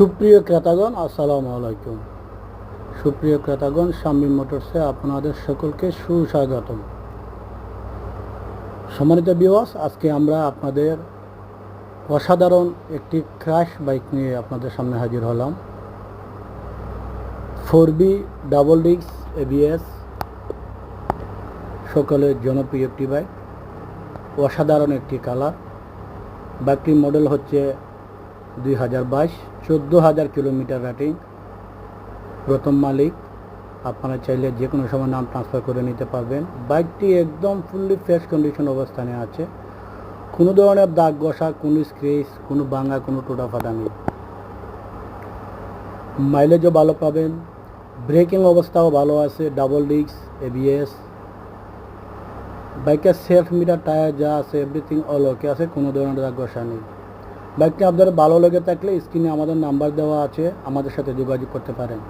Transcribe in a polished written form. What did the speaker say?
সুপ্রিয় ক্রেতাগণ, আসসালামু আলাইকুম। সুপ্রিয় ক্রেতাগণ, শাম্মী মোটরসে আপনাদের সকলকে সুস্বাগতম। সম্মানিত ভিউয়ার্স, আজকে আমরা আপনাদের অসাধারণ একটি ক্র্যাশ বাইক নিয়ে আপনাদের সামনে হাজির হলাম। 4B ডাবল ডিস্ক ABS সকলের জনপ্রিয় একটি বাইক, অসাধারণ একটি কালার। বাইকটির মডেল হচ্ছে 2022, 14,000 কিলোমিটার রানিং। প্রথম মালিক, আপনারা চাইলে যে কোনো সময় নাম ট্রান্সফার করে নিতে পারবেন। বাইকটি একদম ফুললি ফ্রেশ কন্ডিশন অবস্থানে আছে, কোনো ধরনের দাগ ঘষা, কোনো স্ক্র্যাচ, কোনো ভাঙা, কোনো টোটা ফাটা নেই। মাইলেজও ভালো পাবেন, ব্রেকিং অবস্থাও ভালো আছে, ডাবল ডিস্ক ABS। বাইকের সেলফ মিটার, টায়ার যা আছে এভরিথিং অল ওকে আছে, কোনো ধরনের দাগ ঘষা নেই। বাইকটি আপনাদের ভালো লেগে থাকলে স্ক্রিনে আমাদের নাম্বার দেওয়া আছে, আমাদের সাথে যোগাযোগ করতে পারেন।